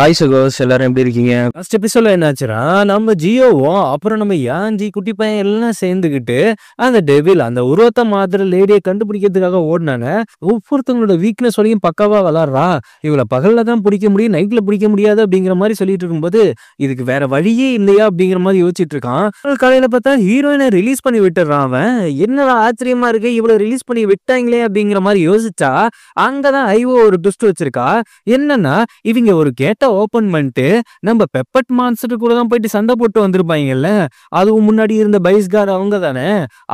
Hi சகோஸ், எல்லாரும் எப்படி இருக்கீங்க? லாஸ்ட் எபிசோட்ல என்னாச்சுன்னா, நம்ம ஜியோவும் அப்புறம் நம்ம யாஞ்சி குட்டி பையன் எல்லாம் சேர்ந்துக்கிட்டு அந்த டெவில் அந்த உருவத்தை மாத்திர லேடியை கண்டுபிடிக்கிறதுக்காக ஓடினாங்க. ஒவ்வொருத்தவங்களோட வீக்னஸ் வரையும் பக்காவா விளாட்றா, இவளை பகல்ல தான் பிடிக்க முடியும், நைட்ல பிடிக்க முடியாது அப்படிங்கிற மாதிரி சொல்லிட்டு இருக்கும்போது இதுக்கு வேற வழியே இல்லையா அப்படிங்கிற மாதிரி யோசிச்சுட்டு இருக்கான். காலையில பார்த்தா ஹீரோயினை ரிலீஸ் பண்ணி விட்டுறான். அவன் என்னடா ஆச்சரியமா இருக்கு, இவளை ரிலீஸ் பண்ணி விட்டாங்களே அப்படிங்கிற மாதிரி யோசிச்சா அங்கதான் ஐவோ ஒரு ட்விஸ்ட் வச்சிருக்கா. என்னன்னா, இவங்க ஒரு கேட்ட ஓபன் பண்ணிட்டு நம்ம பெப்பட் மான்ஸ்டர் கூட தான் போயிட்டு சண்டை போட்டு வந்திருப்பாங்கல்ல, அதுவும் முன்னாடி இருந்த பைஸ்கார் அவங்க தானே,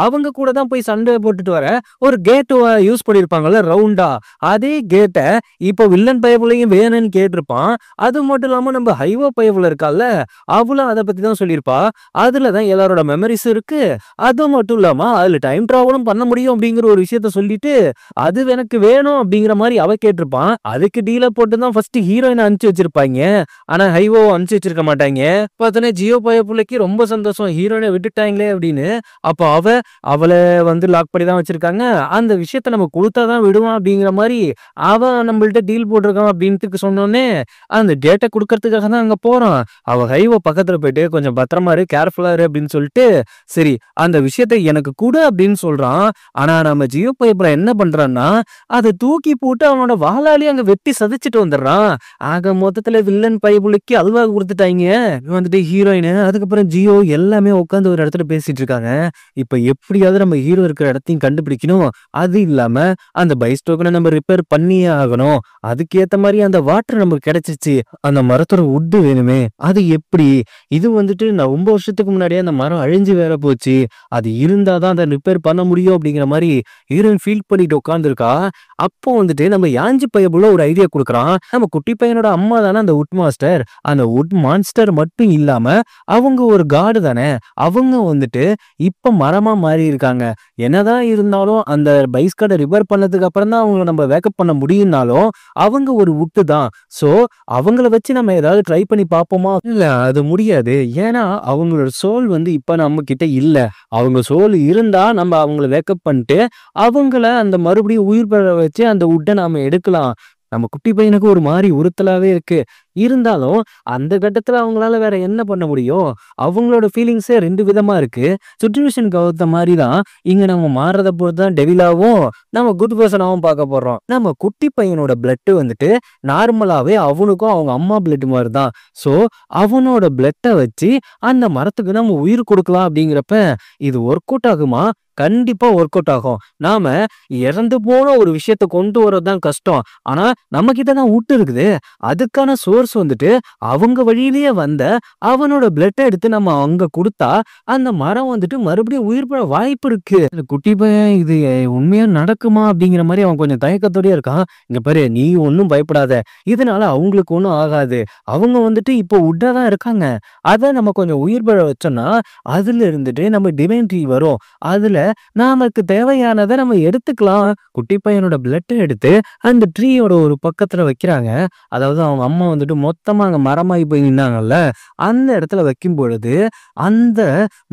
அவங்க கூட தான் போய் சண்டை போட்டுட்டு வர ஒரு கேட் யூஸ் பண்ணிருப்பாங்கல்ல ரவுண்டா, அதே கேட்டை இப்போ வில்லன் பயவுலையும் வேணும்னு கேட்டிருப்பான். அது மட்டும் இல்லாம நம்ம ஹைவோ பயவுல இருக்கால, அவளும் அதை பத்தி தான் சொல்லியிருப்பா. அதுலதான் எல்லாரோட மெமரிஸ் இருக்கு, அது மட்டும் இல்லாம அதுல டைம் டிராவலும் பண்ண முடியும் அப்படிங்கிற ஒரு விஷயத்த சொல்லிட்டு அது எனக்கு வேணும் அப்படிங்கிற மாதிரி அவ கேட்டிருப்பான். அதுக்கு டீல போட்டு தான் ஃபர்ஸ்ட் ஹீரோயினை அனுப்பிச்சு வச்சிருப்பாங்க. ஆனா ஹைவோ அனுப்பிச்சு வச்சிருக்க மாட்டாங்க. பார்த்தோன்னே ஜியோ பய பிள்ளைக்கு ரொம்ப சந்தோஷம், ஹீரோயினை விட்டுட்டாங்களே அப்படின்னு. அப்போ அவளை லாக் பண்ணி தான் வச்சிருக்காங்க. அந்த விஷயத்த நம்ம கொடுத்தாதான் விடுவான் அப்படிங்கிற மாதிரி அவன் நம்மள்ட்ட டீல் போட்டிருக்கான் அப்படின்ட்டு சொன்னோடனே அந்த டேட்டை கொடுக்கறதுக்காக தான் அங்க போறான். அவ ஹைவோ பக்கத்துல போயிட்டு கொஞ்சம் பத்திரமா இரு, கேர்ஃபுல்லா இரு அப்படின்னு சொல்லிட்டு சரி அந்த விஷயத்த எனக்கு கொடு அப்படின்னு சொல்றான். ஆனா நம்ம ஜியோ பைப்ல என்ன பண்றான்னா, அதை தூக்கி போட்டு அவனோட வாளாலே அங்க வெட்டி சதைச்சிட்டு வந்துடுறான். ஆக மொத்தத்துல வில்லன் பைபுளுக்கு அல்வா கொடுத்துட்டாங்க. ஹீரோயின் அதுக்கப்புறம் ஜியோ எல்லாமே உட்காந்து ஒரு இடத்துல பேசிட்டு இருக்காங்க. இப்ப எப்படியாவது நம்ம ஹீரோ இருக்கிற இடத்தையும் கண்டுபிடிக்கணும், அது இல்லாம அந்த பைஸ்டோக்கனை நம்ம ரிப்பேர் பண்ணியே ஆகணும். அதுக்கேத்த மாதிரி அந்த வாட்டர் நமக்கு கிடைச்சிச்சு, அந்த மரத்தோட உட்டு வேணுமே, அது எப்படி? இது நான் ரொம்ப வருஷத்துக்கு முன்னாடியே அந்த மரம் அழிஞ்சு வேற போச்சு, அது இருந்தாதான் அதை ரிப்பேர் பண்ண முடியும் அப்படிங்கிற மாதிரி ஹீரோயின் ஃபீல் பண்ணிட்டு உட்காந்துருக்கா. அப்போ நம்ம யாஞ்சி பையபுள்ள ஒரு ஐடியா கொடுக்குறான். நம்ம குட்டி பையனோட அம்மா தானே அந்த உட் மாஸ்டர், அந்த உட் மான்ஸ்டர் மட்டும் இல்லாம அவங்க ஒரு காடு தானே, அவங்க இப்ப மரமா மாறி இருக்காங்க. என்னதான் இருந்தாலும் அந்த பைஸ் கார்டை ரிப்பேர் பண்ணதுக்கு அப்புறம் தான் அவங்க நம்ம வேக்கப் பண்ண முடியும்னாலும் அவங்க ஒரு உட்டு தான். சோ அவங்கள வச்சு நம்ம ஏதாவது ட்ரை பண்ணி பார்ப்போமா? இல்ல, அது முடியாது. ஏன்னா அவங்களோட சோல் இப்ப நம்ம கிட்ட இல்ல. அவங்க சோல் இருந்தா நம்ம அவங்கள வேக்கப் பண்ணிட்டு அவங்கள அந்த மறுபடியும் உயிர் பெற வச்சு அந்த உட்டை நாம எடுக்கலாம். நம்ம குட்டி பையனுக்கு ஒரு மாதிரி உறுத்தலாவே இருக்கு. இருந்தாலும் அந்த கட்டத்துல அவங்களால வேற என்ன பண்ண முடியும்? அவங்களோட ஃபீலிங்ஸே ரெண்டு விதமா இருக்கு. சுச்சுவேஷனுக்கு ஏத்த மாதிரி தான் இங்க நம்ம மாறுறத பொறுத்து தான் டெவிலாவும் நம்ம குட் பர்சனாவும் பார்க்க போறோம். நம்ம குட்டி பையனோட பிளட் நார்மலாவே அவனுக்கும் அவங்க அம்மா பிளட் மாதிரி தான். ஸோ அவனோட பிளட்டை வச்சு அந்த மரத்துக்கு நம்ம உயிர் கொடுக்கலாம். அப்படிங்கிறப்ப இது ஒர்க் அவுட் ஆகுமா? கண்டிப்பா ஒர்க் அவுட் ஆகும். நாம இறந்து போன ஒரு விஷயத்த கொண்டு வரதான் கஷ்டம். ஆனா நம்ம கிட்ட தான் உட்டு இருக்குது. அதுக்கான சோர்ஸ் அவங்க வழியிலேயே வந்த அவனோட பிளட்டை எடுத்து நம்ம அங்க கொடுத்தா அந்த மரம் மறுபடியும் உயிர் பெற வாய்ப்பு இருக்கு. குட்டி பையன் இது உண்மையா நடக்குமா அப்படிங்கிற மாதிரி அவன் கொஞ்சம் தயக்கத்தோடய இருக்கான். இங்க பாரு, நீ ஒன்னும் பயப்படாத, இதனால அவங்களுக்கு ஒன்னும் ஆகாது. அவங்க இப்போ உட்டாதான் இருக்காங்க. அதை நம்ம கொஞ்சம் உயிர் பெற வச்சோம்னா அதுல நம்ம டிவைன் ட்ரீ வரும். அதுல நமக்கு தேவையானதை நம்ம எடுத்துக்கலாம். குட்டி பையனோட பிளட்டை எடுத்து அந்த ட்ரீயோட ஒரு பக்கத்துல வைக்கிறாங்க. அதாவது அவங்க அம்மா மொத்தமா அங்க மரமாயி போய் நின்னாங்கல்ல, அந்த இடத்துல வைக்கும் பொழுது அந்த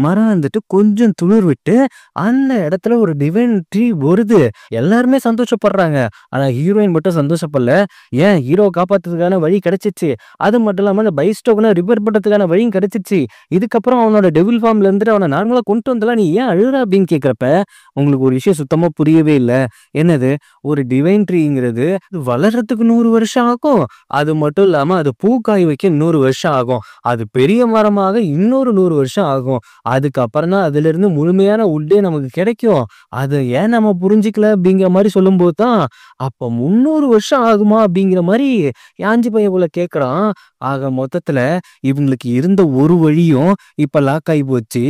மரம் கொஞ்சம் துளிர் விட்டு அந்த இடத்துல ஒரு டிவைன் ட்ரீ வருது. எல்லாருமே சந்தோஷப்படுறாங்க. ஆனா ஹீரோயின் மட்டும் சந்தோஷப்படல. ஏன், ஹீரோ காப்பாத்துறதுக்கான வழி கிடைச்சிச்சு, அது மட்டும் இல்லாம அந்த பைஸ்டோக்கனை ரிப்பேர் பண்றதுக்கான வழியும் கிடைச்சிச்சு. இதுக்கப்புறம் அவனோட டெவில் ஃபார்ம்ல அவனை நார்மலா கொண்டு வந்தலாம், நீ ஏன் அழுற அப்படின்னு கேட்கிறப்ப உங்களுக்கு ஒரு விஷயம் சுத்தமா புரியவே இல்லை. என்னது? ஒரு டிவைன் ட்ரீங்கிறது வளர்றதுக்கு 100 வருஷம் ஆகும். அது மட்டும் இல்லாம அது பூக்காய் வைக்க 100 வருஷம் ஆகும். அது பெரிய மரமாக இன்னொரு 100 வருஷம் ஆகும். அதுக்கப்புறம் தான் அதுல இருந்து முழுமையான உட்டே நமக்கு கிடைக்கும். அதை ஏன் நம்ம புரிஞ்சுக்கல அப்படிங்கிற மாதிரி சொல்லும்போது தான் அப்ப 300 வருஷம் ஆகுமா அப்படிங்கிற மாதிரி யாஞ்சி பையன் போல கேட்கறான். ஆக மொத்தத்துல இவங்களுக்கு இருந்த ஒரு வழியும் இப்ப லாக் ஆகி போச்சு.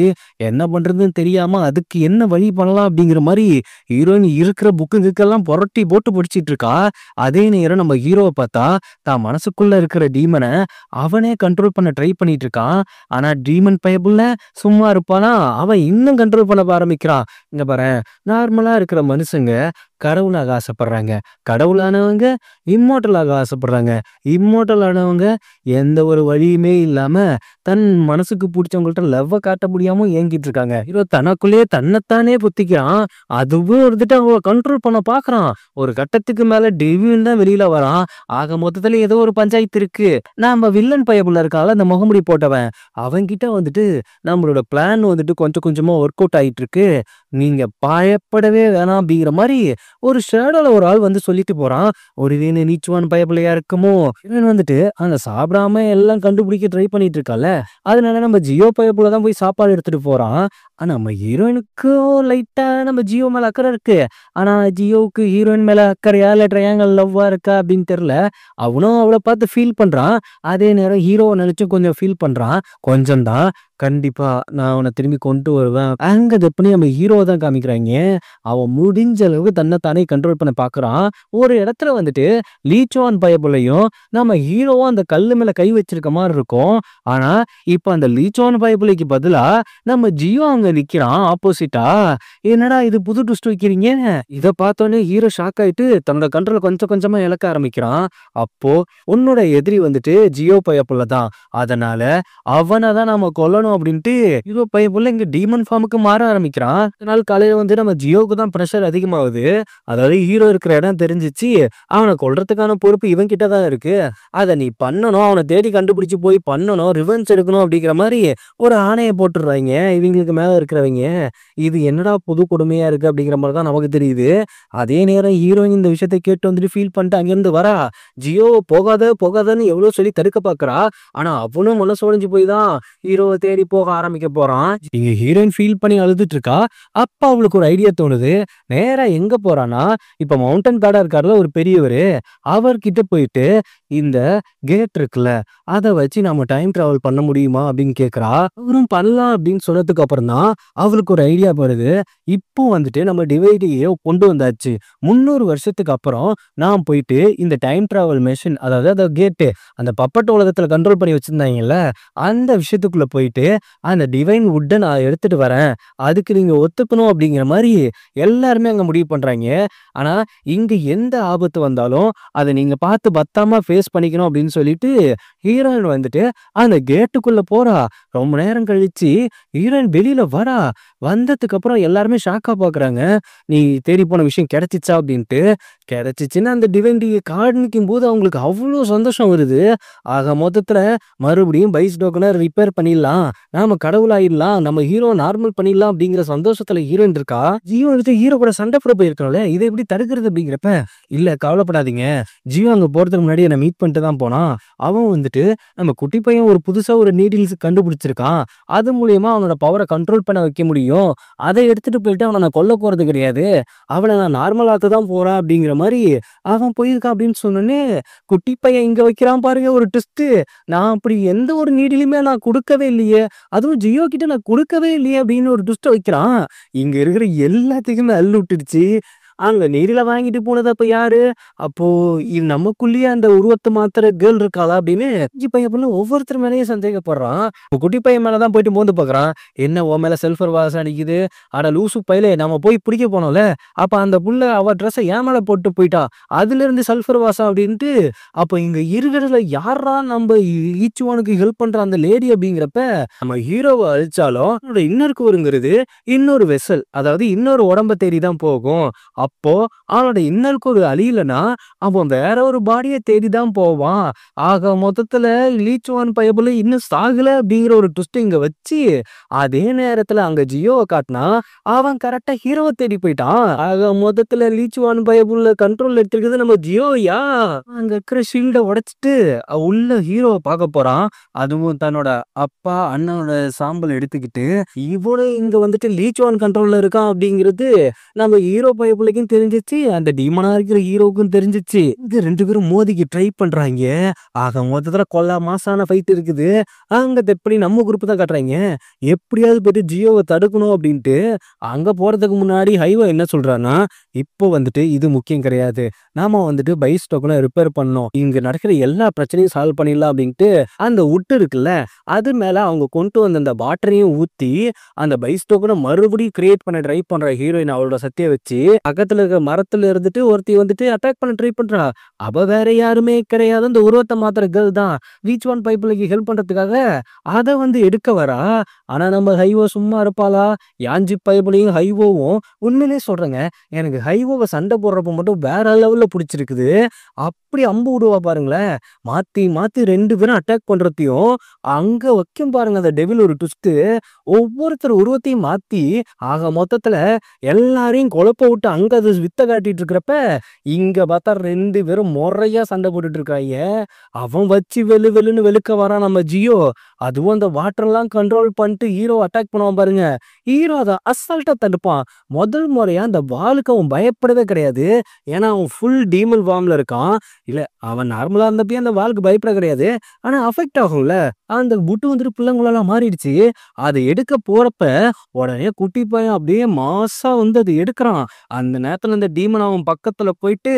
என்ன பண்றதுன்னு தெரியாம அதுக்கு என்ன வழி பண்ணலாம் அப்படிங்கிற மாதிரி ஹீரோயின் இருக்கிற புக்குக்கெல்லாம் புரட்டி போட்டு படிச்சிட்டு இருக்கா. அதே நேரம் நம்ம ஹீரோவை பார்த்தா தான் மனசுக்குள்ள இருக்கிற டீமனை அவனே கண்ட்ரோல் பண்ண ட்ரை பண்ணிட்டு இருக்கான். ஆனா டீமன் பயபுள்ள சும்மா இருப்பானா, அவன் இன்னும் கண்ட்ரோல் பண்ண ஆரம்பிக்கிறான். இங்க பாரு, நார்மலா இருக்கிற மனுஷங்க கடவுளாக ஆசைப்படுறாங்க. கடவுளானவங்க இம்மோர்டலாக ஆசைப்படுறாங்க. இம்மோர்டல் ஆனவங்க எந்த ஒரு வழியுமே இல்லாம தன் மனசுக்கு புடிச்சவங்கள்ட்ட லவ்வ காட்ட முடியாம ஏங்கிட்டு இருக்காங்க. ஹீரோ தனக்குள்ளேயே தன்னைத்தானே புத்திக்கிறான். அதுவும் வந்துட்டு அவங்கள கண்ட்ரோல் பண்ண பாக்குறான். ஒரு கட்டத்துக்கு மேல டெவில் தான் வெளியில வரான். ஆக மொத்தத்துல ஏதோ ஒரு பஞ்சாயத்து இருக்கு. நாம வில்லன் பயப்புல இருக்கால அந்த முகமுடி போட்டவன், அவன்கிட்ட வந்துட்டு நம்மளோட பிளான் வந்துட்டு கொஞ்சம் கொஞ்சமா ஒர்க் அவுட் ஆயிட்டு இருக்கு. நீங்க பயப்படவே வேணாம் அப்படிங்கிற மாதிரி ஒரு ஷேடோல ஒரு ஆள் வந்து சொல்லிட்டு போறான். ஒரு வேணு நீச்சுவான் பயப்புலையா இருக்குமோ? இவன் வந்துட்டு அங்க சாப்பிடாம எல்லாம் கண்டுபிடிக்க ட்ரை பண்ணிட்டு இருக்கால. அதனால நம்ம ஜியோ பயப்புல தான் போய் சாப்பாடு எடுத்துட்டு போறான். ஆனா நம்ம ஹீரோயினுக்கும் லைட்டா நம்ம ஜியோ மேல அக்கறை இருக்கு. ஆனா ஜியோவுக்கு ஹீரோயின் மேல அக்கறையா இல்ல ட்ரையாங்கல் லவ்வா இருக்கா அப்படின்னு தெரியல. அவனும் அவளை பார்த்து ஃபீல் பண்றான். அதே நேரம் ஹீரோவை நினைச்சும் கொஞ்சம் ஃபீல் பண்றான். கொஞ்சம் தான். கண்டிப்பா நான் அவனை திரும்பி கொண்டு வருவேன். அங்க பண்ணி நம்ம ஹீரோவை தான் காமிக்கிறாங்க. அவன் முடிஞ்ச அளவுக்கு தன்னை தானே கண்ட்ரோல் பண்ண பாக்குறான். ஒரு இடத்துல வந்துட்டு லீச்சோன் பயபுலையும் நம்ம ஹீரோவும் அந்த கல்லு மேல கை வச்சிருக்க மாதிரி இருக்கும். ஆனா இப்ப அந்த லீச்சோன் பயபுலைக்கு பதிலா நம்ம ஜியோ அங்க நிக்கிறான் ஆப்போசிட்டா. என்னடா இது புது ட்விஸ்ட் வைக்கிறீங்க? இத பார்த்தோன்னே ஹீரோ ஷாக் ஆயிட்டு தன்னோட கண்ட்ரோல் கொஞ்சம் கொஞ்சமா இழக்க ஆரம்பிக்கிறான். அப்போ உன்னோட எதிரி வந்துட்டு ஜியோ பயப்புல தான். அதனால அவனை தான் நாம கொல்லணும் அப்படின்ட்டு ஹீரோ பயப்புல இங்க டீமன் ஃபார்முக்கு மாற ஆரம்பிக்கிறான். அதனால காலையில வந்து நம்ம ஜியோவுக்கு தான் ப்ரெஷர் அதிகமாகுது. அதாவது ஹீரோ இருக்கிற இடம் தெரிஞ்சிச்சு. அவனை கொல்றதுக்கான பொறுப்பு இவன் கிட்ட தான் இருக்கு. அதை நீ பண்ணணும். அவனை தேடி கண்டுபிடிச்சு போய் பண்ணணும். ரிவெஞ்ச் எடுக்கணும் அப்படிங்கிற மாதிரி ஒரு ஆணையை போட்டுடுறாங்க இவங்களுக்கு மேல இருக்கிறவங்க. இது என்னடா புது கொடுமையா இருக்கு அப்படிங்கிற மாதிரி தான் நமக்கு தெரியுது. அதே நேரம் ஹீரோயின் இந்த விஷயத்தை கேட்டு வந்துட்டு ஃபீல் பண்ணிட்டு அங்கிருந்து வரா. ஜியோ போகாத போகாதன்னு எவ்வளவு சொல்லி தடுக்க பாக்குறா. ஆனா அவனும் மனசு உடைஞ்சு போய் தான் ஹீரோவை தேடி போக ஆரம்பிக்க போறான். இங்க ஹீரோயின் ஃபீல் பண்ணி அழுதுட்டு இருக்கா. அப்ப அவளுக்கு ஒரு ஐடியா தோணுது. நேரா எங்க போறானா, இப்ப மவுண்டன் கார்டா இருக்காருல ஒரு பெரியவரு, அவர்கிட்ட போயிட்டு இந்த கேட் இருக்குல்ல அதை வச்சு நம்ம டைம் டிராவல் பண்ண முடியுமா அப்படின்னு கேக்குறா. அவரும் பண்ணலாம் அப்படின்னு சொன்னதுக்கு அப்புறம் தான் அவளுக்கு ஒரு ஐடியா வருது. இப்போ வந்துட்டு நம்ம டிவைடியே கொண்டு வந்தாச்சு. 300 வருஷத்துக்கு அப்புறம் நான் போயிட்டு இந்த டைம் டிராவல் மெஷின், அதாவது அந்த கேட்டு, அந்த பப்பட்ட உலகத்துல கண்ட்ரோல் பண்ணி வச்சிருந்தாங்கல்ல, அந்த விஷயத்துக்குள்ள போயிட்டு அந்த டிவைன் வுட்டை நான் எடுத்துட்டு வரேன். அதுக்கு நீங்க ஒத்துக்கணும் அப்படிங்கிற மாதிரி எல்லாருமே அங்க முடிவு பண்றாங்க. ஆனா இங்க எந்த ஆபத்து வந்தாலும் அதை நீங்க பார்த்து பத்தாம ஃபேஸ் பண்ணிக்கணும் அப்படின்னு சொல்லிட்டு ஹீரோயின் வந்துட்டு அந்த கேட்டுக்குள்ள போறா. ரொம்ப நேரம் கழிச்சு ஹீரோயின் வெளியில வரா. வந்ததுக்கு அப்புறம் எல்லாருமே ஷாக்கா பாக்குறாங்க. நீ தேடி போன விஷயம் கிடைச்சிச்சா அப்படின்ட்டு. கிடைச்சிச்சுன்னா அந்த டிவைன்டி காண்பிக்கும் போது அவங்களுக்கு அவ்வளோ சந்தோஷம் வருது. ஆக மொத்தத்துல மறுபடியும் பைஸ் டோக்கனை ரிப்பேர் பண்ணிடலாம், நாம கடவுளாயிடலாம், நம்ம ஹீரோ நார்மல் பண்ணிடலாம் அப்படிங்கிற சந்தோஷத்துல ஹீரோயின் இருக்கா. ஜியோ எடுத்து ஹீரோ கூட சண்டை போட போயிருக்கோம்ல, இதை எப்படி தடுக்கிறது அப்படிங்கிறப்ப, இல்ல கவலைப்படாதீங்க, ஜியோ அங்க போறதுக்கு முன்னாடி என்ன மீட் பண்ணிட்டு தான் போனான். அவன் வந்துட்டு நம்ம குட்டி பையன் ஒரு புதுசா ஒரு நீடில்ஸ் கண்டுபிடிச்சிருக்கான். அது மூலியமா அவனோட பவரை கண்ட்ரோல் பண்ண வைக்க முடியும். அதை எடுத்துட்டு போயிட்டு அவனை நான் கொல்ல போறது கிடையாது, அவனை நான் நார்மல் ஆக்க தான் போறேன் அப்படிங்கிற மாதிரி அவன் போயிருக்கான் அப்படின்னு சொன்னோன்னே, குட்டி பையன் இங்க வைக்கிறான் பாருங்க ஒரு ட்விஸ்ட். நான் அப்படி எந்த ஒரு நீடிலுமே நான் கொடுக்கவே இல்லையே, அதுவும் ஜியோ கிட்ட நான் கொடுக்கவே இல்லையே அப்படின்னு ஒரு ட்விஸ்ட் வைக்கிறான். இங்க இருக்கிற எல்லாத்துக்குமே அள்ளு விட்டுடுச்சு. அங்க நீரில வாங்கிட்டு போனது அப்ப யாரு? அப்போ இது நமக்குள்ளேயே அந்த உருவத்தை மாத்திர கேர்ள் இருக்காளா அப்படின்னு குட்டி பையன் பொண்ணு ஒவ்வொருத்தர் மேலேயும் சந்தேகப்படுறான். குட்டி பையன் மேலதான் போயிட்டு மோந்து பாக்குறான். என்ன உன் மேல செல்ஃபர் வாசம் அடிக்குது? அட லூசு பையலே, நம்ம போய் பிடிக்க போனோம்ல, அப்ப அந்த புள்ள அவ ட்ரெஸ்ஸை ஏன் மேல போட்டு போயிட்டா, அதுல இருந்து சல்ஃபர் வாசம் அப்படின்ட்டு. அப்ப இங்க இருக்கிறதுல யாரா நம்ம ஈச்சுவானுக்கு ஹெல்ப் பண்ற அந்த லேடி அப்படிங்கிறப்ப, நம்ம ஹீரோவை அழிச்சாலும் இன்னொரு கூறுங்கிறது இன்னொரு வெசல், அதாவது இன்னொரு உடம்ப தேடி தான் போகும். அப்போ அவனோட இன்னருக்கு ஒரு அழியலனா அவன் வேற ஒரு பாடியை தேடிதான் போவான். ஆக மொத்தத்துல லீச்சுவான் பயபுல இன்னும் சாகல அப்படிங்கிற ஒரு ட்விஸ்ட் இங்க வச்சு, அதே நேரத்துல அங்க ஜியோவை காட்டினா அவன் கரெக்டா ஹீரோவை தேடி போயிட்டான். ஆக மொத்தத்துல லீச்சுவான் பயபுல கண்ட்ரோல் எடுத்துருக்குது நம்ம ஜியோயா. அங்க இருக்கிற ஷீல்டை உடைச்சிட்டு உள்ள ஹீரோவை பார்க்க போறான். அதுவும் தன்னோட அப்பா அண்ணனோட சாம்பல் எடுத்துக்கிட்டு இவனு இங்க வந்துட்டு லீச்சுவான் கண்ட்ரோல்ல இருக்கான் அப்படிங்கிறது நம்ம ஹீரோ பயபுலைக்கும் தெரிஞ்சிச்சு, அந்த டீமனா இருக்கிற ஹீரோவுக்கும் தெரிஞ்சிச்சு. இங்க 2 பேரும் மோதிக்கு ட்ரை பண்றாங்க. ஆக மொத்தத்துல கொல்லா மாசான ஃபைட் இருக்குது. அங்க எப்படி நம்ம குரூப் தான் காட்டுறாங்க. எப்படியாவது போயிட்டு ஜியோவை தடுக்கணும் அப்படின்ட்டு. அங்க போறதுக்கு முன்னாடி ஹைவா என்ன சொல்றான்னா, இப்போ வந்துட்டு இது முக்கியம் கிடையாது, நாம வந்துட்டு பைஸ் டோக்கனை ரிப்பேர் பண்ணோம், இங்க நடக்கிற எல்லா பிரச்சனையும் சால்வ் பண்ணிடலாம் அப்படின்ட்டு அந்த உட்டு இருக்குல்ல அது மேல அவங்க கொண்டு வந்த அந்த பாட்டரையும் ஊத்தி அந்த பைஸ் டோக்கனை மறுபடியும் கிரியேட் பண்ண ட்ரை பண்ற ஹீரோயின் அவளோட சத்திய வச்சு பக்கத்துல இருக்க மரத்துல இருந்துட்டு ஒருத்தி வந்துட்டு அட்டாக் பண்ண ட்ரை பண்றா. அவ வேற யாருமே கிடையாது. அந்த உருவத்த மாத்துற கேர்ள் தான். ரீச் ஒன் பைபிளுக்கு ஹெல்ப் பண்றதுக்காக அத வந்து எடுக்க வரா. ஆனா நம்ம ஹைவோ சும்மா இருப்பாளா? யாஞ்சி பைபிளையும் ஹைவோவும் உண்மையிலேயே சொல்றேங்க. எனக்கு ஹைவோவ சண்டை போடுறப்ப மட்டும் வேற லெவல்ல புடிச்சிருக்குது. அப்படி அம்பு விடுவா பாருங்களேன். மாத்தி மாத்தி 2 பேரும் அட்டாக் பண்றதையும் அங்க வைக்கும் பாருங்க அந்த டெவில் ஒரு ட்விஸ்ட்டு. ஒவ்வொருத்தர் உருவத்தையும் மாத்தி ஆக மொத்தத்துல எல்லாரையும் குழப்ப விட்டு அங்க அது வித்த காட்டிட்டு இருக்கிறப்ப, இங்க பார்த்தா 2 பேரும் மொறையா சண்டை போட்டுட்டு இருக்காய்ங்க. அவன் வச்சு வெளு வெளுன்னு வெளுக்க வரான் நம்ம ஜியோ. அதுவும் அந்த வாட்டர்லாம் கண்ட்ரோல் பண்ணிட்டு ஹீரோ அட்டாக் பண்ணுவான் பாருங்க. ஹீரோ அத அசால்ட்டா தடுப்பான். முதல் முறையா அந்த வாளுக்கு அவன் பயப்படவே கிடையாது. ஏன்னா அவன் ஃபுல் டீமன் ஃபார்ம்ல இருக்கான். இல்ல அவன் நார்மலா இருந்தப்பயே அந்த வாளுக்கு பயப்பட கிடையாது. ஆனா அஃபெக்ட் ஆகும்ல. அந்த புட்டு வந்துட்டு பிள்ளைங்களெல்லாம் மாறிடுச்சு. அத எடுக்க போறப்ப உடனே குட்டி பையன் அப்படியே மாஸா வந்து அத எடுக்குறான். அந்த நேரத்துல இந்த டீமன் அவன் பக்கத்துல போயிட்டு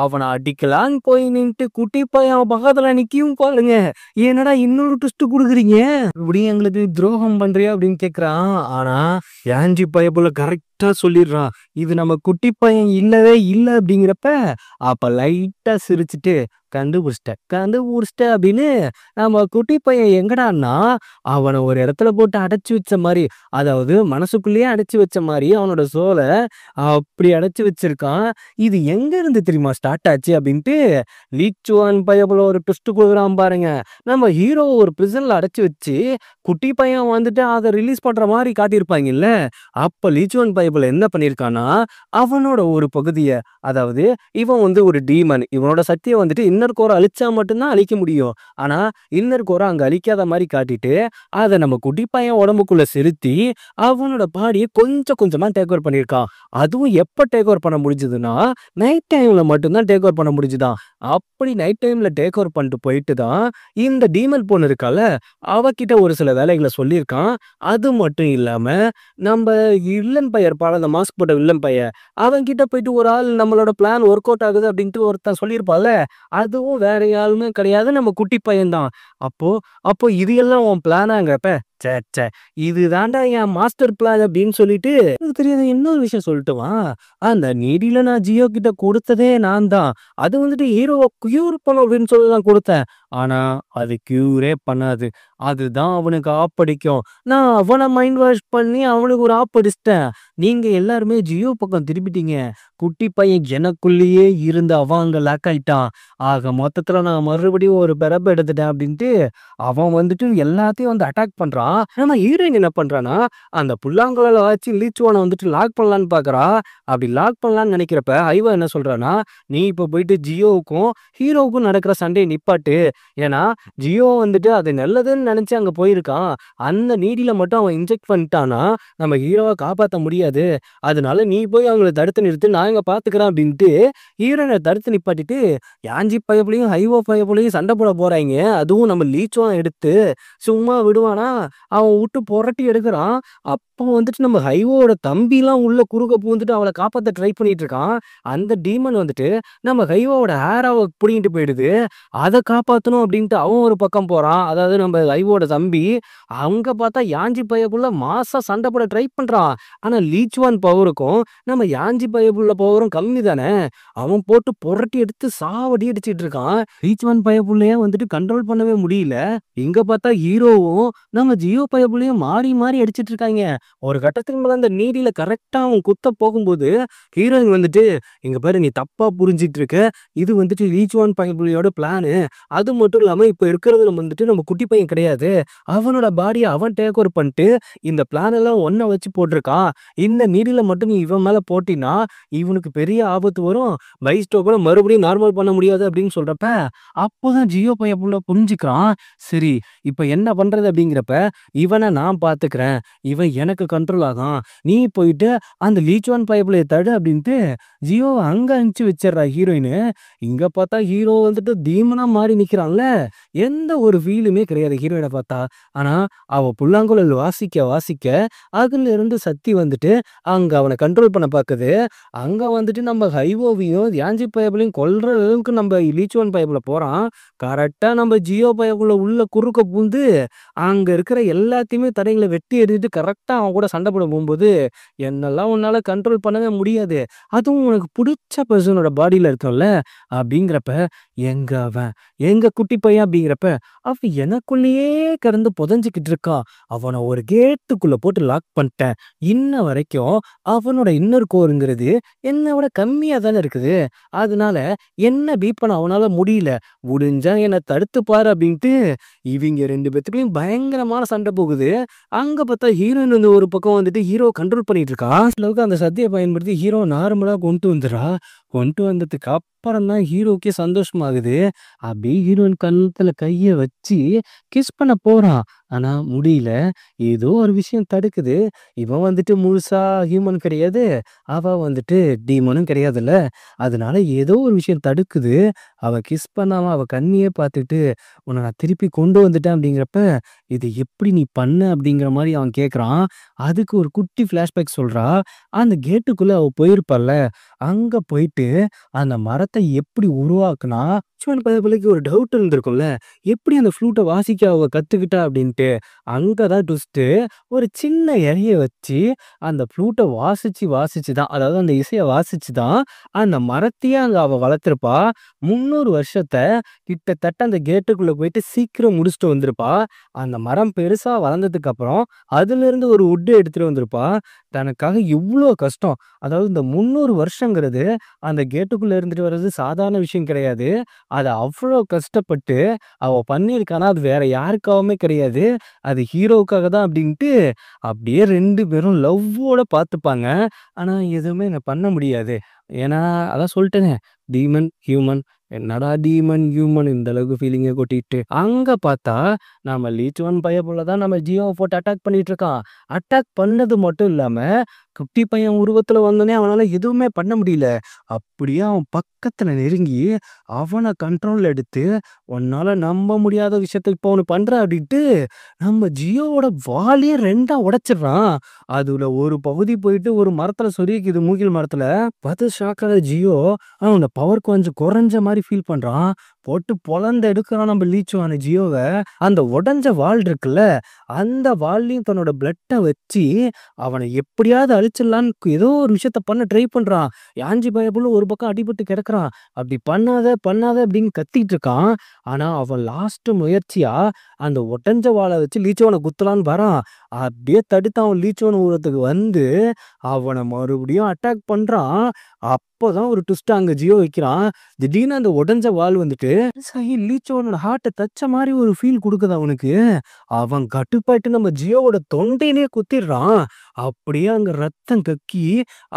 அவன அடிக்கலான்னு போய் நின்னுட்டு குட்டி பையன் அவன் பக்கத்துல நிக்கவும் பாருங்க. என்னடா இன்னொரு ட்விஸ்ட் குடுக்குறீங்க? இப்படி எங்களுக்கு துரோகம் பண்றியா அப்படின்னு கேக்குறான். ஆனா யாஞ்சி பையபுல கரெக்டா சொல்லிடுறான். இது நம்ம குட்டி பையன் இல்லவே இல்ல அப்படிங்கிறப்ப அப்ப லைட்டா சிரிச்சுட்டு கண்டுபிடிச்சிட்ட அப்படின்னு நம்ம குட்டி பையன் எங்கடான்னா அவனை ஒரு இடத்துல போட்டு அடைச்சு வச்ச மாதிரி, அதாவது மனசுக்குள்ளேயே அடைச்சு வச்ச மாதிரி அவனோட சோலை அப்படி அடைச்சு வச்சிருக்கான். இது எங்க இருந்து தெரியுமா ஸ்டார்ட் ஆச்சு அப்படின்ட்டு லீச்சுவான் பையபுல ஒரு ட்விஸ்ட் கொடுக்குறான் பாருங்க. நம்ம ஹீரோ ஒரு பிரிசன்ல அடைச்சு வச்சு குட்டி பையன் வந்துட்டு அதை ரிலீஸ் பண்ற மாதிரி காட்டியிருப்பாங்கல்ல. அப்ப லீச்சுவான் பையபுல என்ன பண்ணியிருக்கான்னா அவனோட ஒரு பகுதியை, அதாவது இவன் வந்து ஒரு டீமன், இவனோட சக்தியை வந்துட்டு இன்னர் கோரை அழிச்சா மட்டும்தான் அழிக்க முடியும். ஆனா இன்னர் கோரை அங்க அழிக்காத மாதிரி காட்டிட்டு அதை நம்ம குட்டி பையன் உடம்புக்குள்ள செலுத்தி அவனோட பாடியை கொஞ்சம் கொஞ்சமா டேக் ஓவர் பண்ணியிருக்கான். அதுவும் எப்ப டேக் ஓவர் பண்ண முடிஞ்சதுன்னா நைட் டைம்ல மட்டும்தான் டேக் ஓவர் பண்ண முடிஞ்சுதான். அப்படி நைட் டைம்ல டேக் ஓவர் பண்ணிட்டு போயிட்டு தான் இந்த டீமல் பொண்ணு இருக்கால அவகிட்ட ஒரு சில வேலைகளை சொல்லியிருக்கான். அது மட்டும் இல்லாம நம்ம வில்லன் பையன் இருப்பாள், அந்த மாஸ்க் போட்ட வில்லன் பையன், அவன் கிட்ட போயிட்டு ஒரு ஆள் நம்மளோட பிளான் ஒர்க் அவுட் ஆகுது அப்படின்ட்டு ஒருத்தன் சொல்லியிருப்பால, அதுவும் வேற யாருமே கிடையாது, நம்ம குட்டி பையன் தான். அப்போ அப்போ இது எல்லாம் உன் பிளானாங்கிறப்ப ச்சே இது தாண்டா என் மாஸ்டர் பிளான் அப்படின்னு சொல்லிட்டு எனக்கு தெரியாத இன்னொரு விஷயம் சொல்லட்டுமா? அந்த நீடில நான் ஜியோ கிட்ட கொடுத்ததே நான் தான். அது வந்துட்டு ஹீரோவை கியூர் பண்ணும் அப்படின்னு சொல்லி தான் கொடுத்தேன். ஆனா அது கியூரே பண்ணாது. அதுதான் அவனுக்கு ஆப்படிக்கும். நான் அவனை மைண்ட் வாஷ் பண்ணி அவனுக்கு ஒரு ஆப்படிச்சிட்டேன். நீங்க எல்லாருமே ஜியோ பக்கம் திருப்பிட்டீங்க. குட்டி பையன் எனக்குள்ளேயே இருந்து அவன் அங்க லாக் ஆயிட்டான். ஆக மொத்தத்துல நான் மறுபடியும் ஒரு பெரப்ப எடுத்துட்டேன் அப்படின்ட்டு அவன் வந்துட்டு எல்லாத்தையும் வந்து அட்டாக் பண்றான். ஆனா ஹீரோயின் என்ன பண்றான்னா அந்த புல்லாங்குழல வச்சு லீச்சுவான வந்துட்டு லாக் பண்ணலான்னு பாக்குறா. அப்படி லாக் பண்ணலான்னு நினைக்கிறப்ப ஐவா என்ன சொல்றான்னா, நீ இப்ப போயிட்டு ஜியோவுக்கும் ஹீரோவுக்கும் நடக்கிற சண்டையை நிப்பாட்டு. ஏன்னா ஜியோ வந்துட்டு அது நல்லதுன்னு நினைச்சு அங்க போயிருக்கான். அந்த நீடில மட்டும் அவன் இன்ஜெக்ட் பண்ணிட்டானா நம்ம ஹீரோவை காப்பாற்ற முடியாது. அதனால நீ போய் அவங்கள தடுத்து நிறுத்து, நான் இங்க பாத்துக்கிறேன் அப்படின்ட்டு ஹீரோனை தடுத்து நிப்பாட்டிட்டு யாஞ்சி பயப்புலையும் ஹைவோ பயப்புலையும் சண்டை போட போறாங்க. அதுவும் நம்ம லீச்சுவான் எடுத்து சும்மா விடுவானா? அவன் விட்டு புரட்டி எடுக்கிறான். அப்போ வந்துட்டு நம்ம ஹைவோட தம்பிலாம் உள்ள குறுக்க பூந்துட்டு அவளை காப்பாத்த ட்ரை பண்ணிட்டு இருக்கான். அந்த டீமன் வந்துட்டு நம்ம ஹைவோட ஹேராவை புடிங்கிட்டு போயிடுது. அதை காப்பாத்தணும் அப்படின்ட்டு அவன் ஒரு பக்கம் போறான். அதாவது நம்ம ஹைவோட தம்பி அங்க பார்த்தா யாஞ்சி பையக்குள்ள மாசா சண்டை போட ட்ரை பண்றான். ஆனா லீச்சுவான் பவருக்கும் நம்ம யாஞ்சி பையக்குள்ள பவரும் கம்மி தானே. அவன் போட்டு புரட்டி எடுத்து சாவடி அடிச்சிட்டு இருக்கான். லீச்சுவான் பையக்குள்ளேயே வந்துட்டு கண்ட்ரோல் பண்ணவே முடியல. இங்க பார்த்தா ஹீரோவும் நம்ம ஜியோ பையக்குள்ளேயும் மாறி மாறி அடிச்சிட்டு இருக்காங்க. ஒரு கட்டத்துக்கு மேல அந்த நீடில கரெக்டா அவன் குத்த போகும்போது ஹீரோயின் வந்துட்டு, இங்க பாரு நீ தப்பா புரிஞ்சிட்டு இருக்க. இது வந்துட்டு லீச்சுவான் பையக்குள்ளையோட பிளானு. அது மட்டும் இல்லாம இப்ப இருக்கிறது நம்ம வந்துட்டு நம்ம குட்டி பையன் கிடையாது. அவனோட பாடியை அவன் டேக் ஓவர் பண்ணிட்டு இந்த பிளான் எல்லாம் ஒன்ன வச்சு போட்டிருக்கான். இந்த நீடில மட்டும் நீ இவன் மேல போட்டினா இவனுக்கு பெரிய ஆபத்து வரும். வைஸ்டோ கூட மறுபடியும் நார்மல் பண்ண முடியாது அப்படின்னு சொல்றப்ப அப்போதான் ஜியோ பையன் புள்ள புரிஞ்சுக்கிறான். சரி இப்ப என்ன பண்றது அப்படிங்கிறப்ப இவனை நான் பாத்துக்கிறேன், இவன் எனக்கு கண்ட்ரோல் ஆகும், நீ போயிட்டு அந்த லீச்சுவான் பையப்புலைய தடு அப்படின்ட்டு ஜியோவை அங்க அனுப்பிச்சு வச்சிடுறா ஹீரோயின். இங்க பார்த்தா ஹீரோ வந்துட்டு தீமனா மாறி நிக்கிறான்ல. எந்த ஒரு ஃபீலுமே கிடையாது ஹீரோயினை பார்த்தா. ஆனா அவ புல்லாங்குழல் வாசிக்க வாசிக்க அதுல இருந்து சக்தி வந்துட்டு அங்க அவனை கண்ட்ரோல் பண்ண பாக்குது. அங்க வந்துட்டு நம்ம ஹைவோவையும் யாஞ்சி பயப்புலையும் கொல்ற அளவுக்கு நம்ம லீச்சுவான் பயப்புல போறான். கரெக்டா நம்ம ஜியோ பயப்புல உள்ள குறுக்க பூந்து அங்க இருக்கிற எல்லாத்தையுமே தடைகளை வெட்டி எறிஞ்சிட்டு கரெக்டா அவன் கூட சண்டை போட போகும்போது, "என்னெல்லாம் உன்னால கண்ட்ரோல் பண்ணவே முடியாது. அதுவும் உனக்கு புடிச்ச பெர்சனோட பாடியில இருக்கோம்ல" அப்படிங்கிறப்ப, "எங்க அவன்? எங்க குட்டி பையன்?" அப்படிங்கிறப்ப, "அவன் எனக்குள்ளேயே கிடந்து புதைஞ்சுகிட்டு இருக்கான். அவன ஒரு கேட்டுக்குள்ள போட்டு லாக் பண்ணிட்டேன். இன்ன வரைக்கும் அவனோட இன்னர் கோர்ங்கிறது என்ன விட கம்மியா தானே இருக்குது. அதனால என்ன பீட் பண்ண அவனால முடியல. முடிஞ்சா என்ன தடுத்து பாரு" அப்படின்ட்டு இவிங்க 2 பேத்துக்குள்ளயும் பயங்கரமான சண்டை போகுது. அங்க பார்த்தா ஹீரோயின் வந்து ஒரு பக்கம் வந்துட்டு ஹீரோவ கண்ட்ரோல் பண்ணிட்டு இருக்கா. அளவுக்கு அந்த சத்திய பயன்படுத்தி ஹீரோ நார்மலா கொண்டு வந்துர்றா. கொண்டு வந்ததுக்கு அப்புறம் தான் ஹீரோவுக்கே சந்தோஷமாகுது. அப்படியே ஹீரோயின் கன்னத்துல கைய வச்சு கிஸ் பண்ண போறான். ஆனா முடியல. ஏதோ ஒரு விஷயம் தடுக்குது. இவன் வந்துட்டு முழுசா ஹியூமன் கிடையாது. அவ வந்துட்டு டீமனும் கிடையாதுல்ல. அதனால ஏதோ ஒரு விஷயம் தடுக்குது. அவ கிஸ் பண்ணாம அவ கண்ணியே பார்த்துட்டு, "உன்ன நான் திருப்பி கொண்டு வந்துட்டேன்" அப்படிங்கிறப்ப, "இது எப்படி நீ பண்ண?" அப்படிங்கிற மாரி அவன் கேட்குறான். அதுக்கு ஒரு குட்டி ஃப்ளாஷ்பேக் சொல்றா. அந்த கேட்டுக்குள்ள அவ போயிருப்பாள்ல. அங்க போயிட்டு அந்த மரத்த எப்படி உருவாக்குனா, ஆக்சுவலா பதவிக்கு ஒரு டவுட் இருந்திருக்கும்ல. எப்படி அந்த ஃப்ளூட்ட வாசிக்க அவ கத்துக்கிட்டா அப்படின்ட்டு. அங்க தான் ட்விஸ்ட்டு. ஒரு சின்ன இலைய வச்சு அந்த ஃப்ளூட்ட வாசிச்சு வாசிச்சு தான், அதாவது அந்த இசைய வாசிச்சு தான் அந்த மரத்தையே அங்க அவ வளர்த்திருப்பா. 300 வருஷத்த கிட்டத்தட்ட அந்த கேட்டுக்குள்ள போயிட்டு சீக்கிரம் முடிச்சுட்டு வந்திருப்பா. அந்த மரம் பெருசா வளர்ந்ததுக்கு அப்புறம் அதிலிருந்து ஒரு வுட் எடுத்துட்டு வந்திருப்பா. தனக்காக இவ்ளோ கஷ்டம். அதாவது இந்த 300 வருஷங்கிறது அந்த கேட்டுக்குள்ள இருந்துட்டு வர்றது சாதாரண விஷயம் கிடையாது. அத அவ்ளோ கஷ்டப்பட்டு அவ பண்ணியிருக்கான்னா, அது வேற யாருக்காகவுமே கிடையாது. அது ஹீரோவுக்காக தான் அப்டின்ட்டு, அப்படியே 2 பேரும் லவ்வோட பார்த்துப்பாங்க. ஆனா, எதுவுமே இங்க பண்ண முடியாது. ஏன்னா, அதான் சொல்ட்டேனே, டீமன், ஹியூமன். என்னடா டீமன், ஹியூமன் இந்த அளவுக்கு ஃபீலிங்க கொட்டிட்டு. அங்க பார்த்தா, நம்ம லீச் ஒன் பையன் தான் நம்ம ஜியோவ போட்டு அட்டாக் பண்ணிட்டு இருக்கான். அட்டாக் பண்ணது மட்டும் இல்லாம, குட்டி பையன் உருவத்துல வந்தோனே அவனால எதுவுமே பண்ண முடியல. அப்படியே அவன் பக்கத்துல நெருங்கி, அவன கண்ட்ரோல்ல எடுத்து, "உன்னால நம்ப முடியாத விஷயத்த இப்போ ஒண்ணு பண்றேன்" அப்படின்ட்டு, நம்ம ஜியோவோட வாலையே 2ஆ உடைச்சிடுறான். அதுல ஒரு பகுதி போயிட்டு ஒரு மரத்துல சொருகிக்குது, மூங்கில் மரத்துல. பார்த்து ஷாக் ஆகுற ஜியோ, அவனோட பவர் கொஞ்சம் குறைஞ்ச மாரி ஃபீல் பண்றான். போட்டு பொளந்து எடுக்குறான் நம்ம லீச்1 ஜியோவ. அந்த உடைஞ்ச வால் இருக்குல்ல, அந்த வால்லயும் தன்னோட பிளட்ட வச்சு, அவன எப்படியாவது அழிச்சிடலான்னு ஏதோ ஒரு விஷயத்த பண்ண ட்ரை பண்றான். யான்ஜி பயபுலும் ஒரு பக்கம் அடிபட்டு கிடக்குறான். "அப்படி பண்ணாத, பண்ணாத" அப்படின்னு கத்திட்டு இருக்கான். ஆனா, அவன் லாஸ்ட் முயற்சியா அந்த உடைஞ்ச வாள வச்சு லீச்1 குத்தலான்னு வரான். அப்படியே தடுத்து அவன் லீச்1 உருவத்துக்கு வந்து, அவன மறுபடியும் அட்டாக் பண்றான். அப்பதான் ஒரு ட்விஸ்ட்ட அங்க ஜியோ வைக்கிறான். திடீர்னு அந்த உடைஞ்ச வாள் வந்துட்டு, பெருசாகி லீச்1ஓட ஹார்ட்ட தச்ச மாரி ஒரு ஃபீல் குடுக்குது அவனுக்கு. அவன் கடுப்பாயிட்டு நம்ம ஜியோவோட தொண்டையிலேயே குத்திடுறான். அப்படியே அங்க ரத்தம் கக்கி,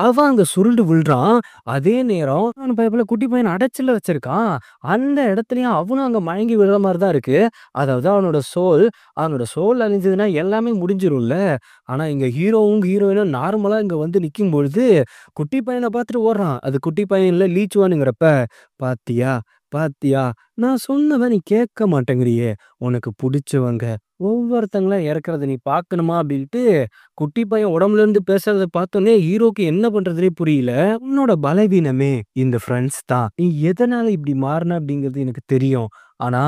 அவன் அங்க சுருண்டு விழுறான். அதே நேரம் அவன் பயப்புல குட்டி பையன அடைச்சுல வச்சிருக்கான். அந்த இடத்துலயும் அவனும் அங்க மயங்கி விழுற மாரி தான் இருக்கு. அதாவது அவனோட சோல் அழிஞ்சதுன்னா எல்லாமே முடிஞ்சிரும்ல. ஆனா இங்க ஹீரோவும், ஹீரோயினும் நார்மலா இங்க வந்து நிக்கும்பொழுது, குட்டி பையன பார்த்துட்டு ஓடுறான். அது குட்டி பையன் இல்ல லீச்1ங்கிறப்ப, "பாத்தியா? பாத்தியா? நான் சொன்னத நீ கேட்க மாட்டேங்கிறியே! உனக்கு புடிச்சவங்க ஒவ்வொருத்தங்களா இறக்கறத நீ பார்க்கணுமா?" அப்படின்ட்டு குட்டி பையன் உடம்புல இருந்து பேசுறத பார்த்தோனே ஹீரோக்கு என்ன பண்றதுன்னே புரியல. "உன்னோட பலவீனமே இந்த ஃப்ரெண்ட்ஸ் தான். நீ எதனால இப்படி மாறுன அப்படிங்கிறது எனக்கு தெரியும். ஆனா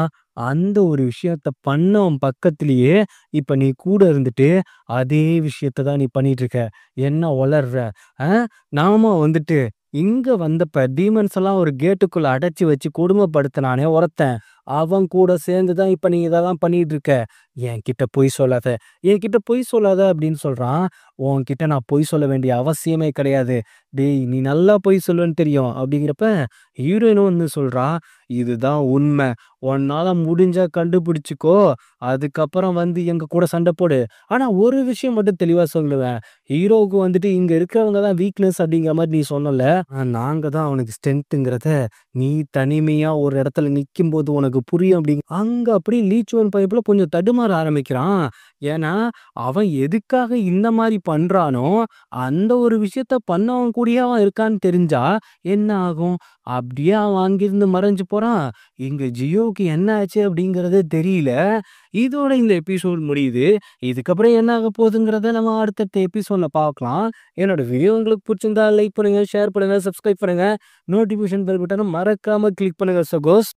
அந்த ஒரு விஷயத்த பண்ணவன் பக்கத்திலேயே இப்ப நீ கூட இருந்துட்டு அதே விஷயத்த தான் நீ பண்ணிட்டு இருக்க. என்ன ஒளர்ற? அ நாம வந்துட்டு இங்க வந்தப்ப டீமன்ஸ் எல்லாம் ஒரு கேட்டுக்குள்ள அடைச்சு வச்சு கொடுமைப்படுத்துனானே ஒருத்தன். அவன் கூட சேர்ந்து தான் இப்ப நீ இதெல்லாம் பண்ணிட்டு இருக்க. என்கிட்ட பொய் சொல்லாத. என்கிட்ட பொய் சொல்லாத" அப்படின்னு சொல்றான். "உன்கிட்ட நான் பொய் சொல்ல வேண்டிய அவசியமே கிடையாது. டேய் நீ நல்லா பொய் சொல்லுவேன்னு தெரியும்" அப்படிங்கிறப்ப ஹீரோயினும் வந்து சொல்றா, "இதுதான் உண்மை. உன்னால முடிஞ்சா கண்டுபிடிச்சுக்கோ. அதுக்கப்புறம் வந்து எங்க கூட சண்டை போடு. ஆனா ஒரு விஷயம் மட்டும் தெளிவா சொல்லுவேன். ஹீரோவுக்கு வந்துட்டு இங்க இருக்கிறவங்க தான் வீக்னஸ் அப்படிங்கிற மாரி நீ சொன்னல்ல. நாங்க தான் அவனுக்கு ஸ்ட்ரென்த்துங்கிறத நீ தனிமையா ஒரு இடத்துல நிக்கும்போது உனக்கு புரியும்" அங்க அப்படியே லீச்1 பைப்ல கொஞ்சம் தடுமாற ஆரம்பிக்கிறான். ஏன்னா, அவன் எதுக்காக இந்த மாரி பண்றானோ, அந்த ஒரு விஷயத்த பண்ணவன் கூடயே அவன் இருக்கான்னு தெரிஞ்சா என்ன ஆகும்? அப்படியே அவன் அங்கிருந்து மறைஞ்சு போறான். இங்க ஜியோவுக்கு என்ன ஆச்சு அப்படிங்கிறதே தெரியல. இதோட இந்த எபிசோட் முடியுது. இதுக்கப்புறம் என்ன ஆக போகுதுங்கிறத நம்ம அடுத்தடுத்த எபிசோட்ல பார்க்கலாம். என்னோட வீடியோ உங்களுக்கு புடிச்சிருந்தா லைக் பண்ணுங்க, ஷேர் பண்ணுங்க, சப்ஸ்கிரைப் பண்ணுங்க. நோட்டிஃபிகேஷன் பெல் பட்டன மறக்காம கிளிக் பண்ணுங்க சகோஸ்.